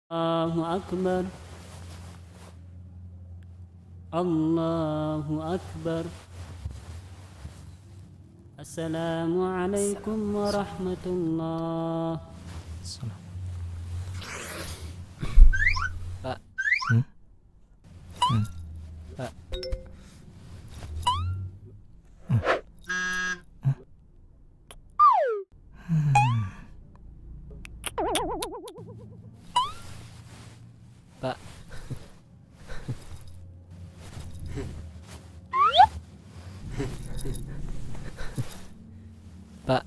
Allahu Akbar. Allahu Akbar. Assalamualaikum warahmatullah. Pak. Pak. Pak. Pak.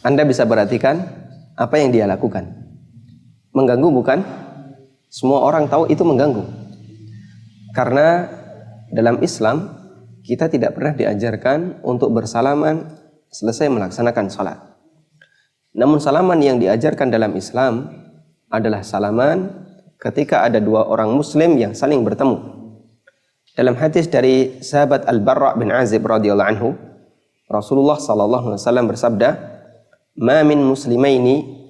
Anda bisa perhatikan apa yang dia lakukan. Mengganggu bukan? Semua orang tahu itu mengganggu. Karena dalam Islam kita tidak pernah diajarkan untuk bersalaman selesai melaksanakan salat. Namun salaman yang diajarkan dalam Islam adalah salaman ketika ada dua orang muslim yang saling bertemu. Dalam hadis dari sahabat Al-Barra bin Azib radhiyallahu anhu, Rasulullah sallallahu alaihi wasallam bersabda, "Ma min muslimaini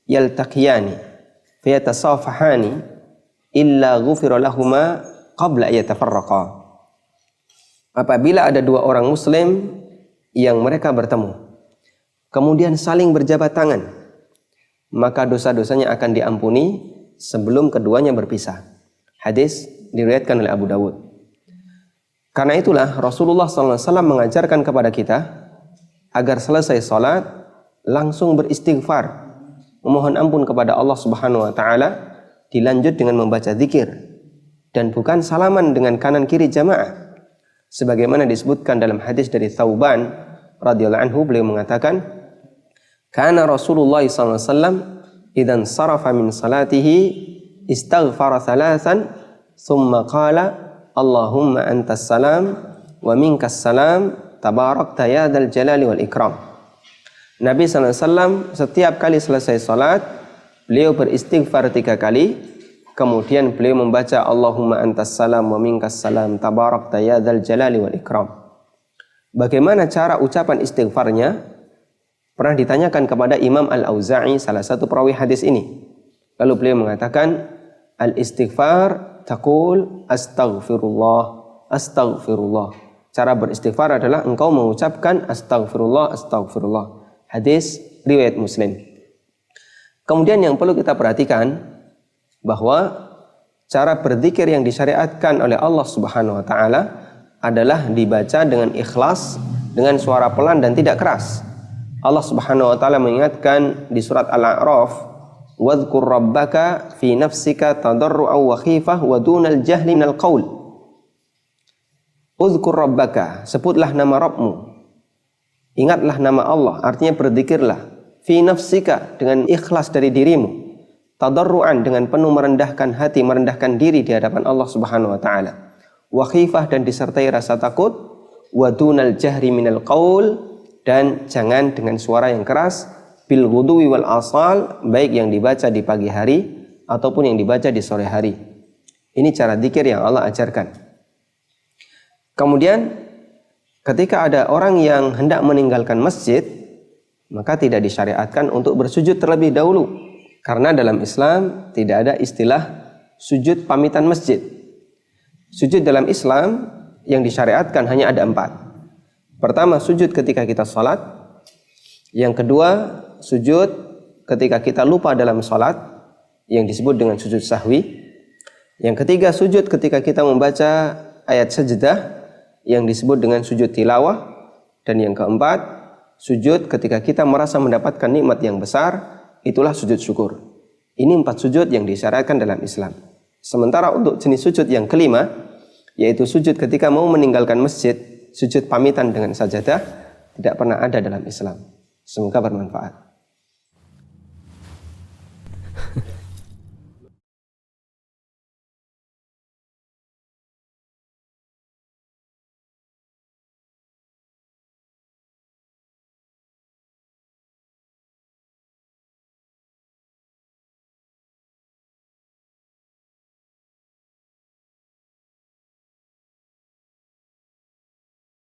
yaltaqiyani fayatasafahani illa ghufira lahuma qabla ayatafarraqa." Apabila ada dua orang muslim yang mereka bertemu, kemudian saling berjabat tangan, maka dosa-dosanya akan diampuni sebelum keduanya berpisah. Hadis diriwayatkan oleh Abu Dawud. Karena itulah Rasulullah SAW mengajarkan kepada kita agar selesai salat langsung beristighfar, memohon ampun kepada Allah Subhanahu wa taala, dilanjut dengan membaca zikir dan bukan salaman dengan kanan kiri jamaah. Sebagaimana disebutkan dalam hadis dari Thauban radhiyallahu anhu, beliau mengatakan, "Kana Rasulullah sallallahu alaihi wasallam idzan sarafa min salatihi istaghfara thalathan thumma qala Allahumma antas salam wa minkas salam tabarakta ya dzal jalali wal ikram." Nabi SAW setiap kali selesai salat, beliau beristighfar 3 kali, kemudian beliau membaca Allahumma antas salam wa minkas salam tabarakta ya dzal jalali wal ikram. Bagaimana cara ucapan istighfarnya? Pernah ditanyakan kepada Imam Al-Auza'i, salah satu perawi hadis ini. Lalu beliau mengatakan, al-istighfar taqul astaghfirullah, astaghfirullah. Cara beristighfar adalah engkau mengucapkan astaghfirullah, astaghfirullah. Hadis riwayat Muslim. Kemudian yang perlu kita perhatikan bahwa cara berzikir yang disyariatkan oleh Allah Subhanahu wa taala adalah dibaca dengan ikhlas, dengan suara pelan dan tidak keras. Allah Subhanahu wa taala mengingatkan di surat Al-A'raf, "Wadhkur rabbaka fi nafsika tadarru'an wa khifah wa dunal jahli minal qaul." Udhkur rabbaka, sebutlah nama Rabbmu. Ingatlah nama Allah, artinya berzikirlah. Fi nafsika, dengan ikhlas dari dirimu. Tadarru'an, dengan penuh merendahkan hati, merendahkan diri di hadapan Allah Subhanahu wa taala. Wa khifah, dan disertai rasa takut. Wa dunal jahri minal qaul, dan jangan dengan suara yang keras. Bil ghudwi wal asal, baik yang dibaca di pagi hari ataupun yang dibaca di sore hari. Ini cara zikir yang Allah ajarkan. Kemudian ketika ada orang yang hendak meninggalkan masjid, maka tidak disyariatkan untuk bersujud terlebih dahulu. Karena dalam Islam tidak ada istilah sujud pamitan masjid. Sujud dalam Islam yang disyariatkan hanya ada 4. Pertama, sujud ketika kita sholat. Yang kedua, sujud ketika kita lupa dalam sholat, yang disebut dengan sujud sahwi. Yang ketiga, sujud ketika kita membaca ayat sajdah, yang disebut dengan sujud tilawah. Dan yang keempat, sujud ketika kita merasa mendapatkan nikmat yang besar, itulah sujud syukur. Ini 4 sujud yang disyariatkan dalam Islam. Sementara untuk jenis sujud yang kelima, yaitu sujud ketika mau meninggalkan masjid, sujud pamitan dengan sajadah, tidak pernah ada dalam Islam. Semoga bermanfaat.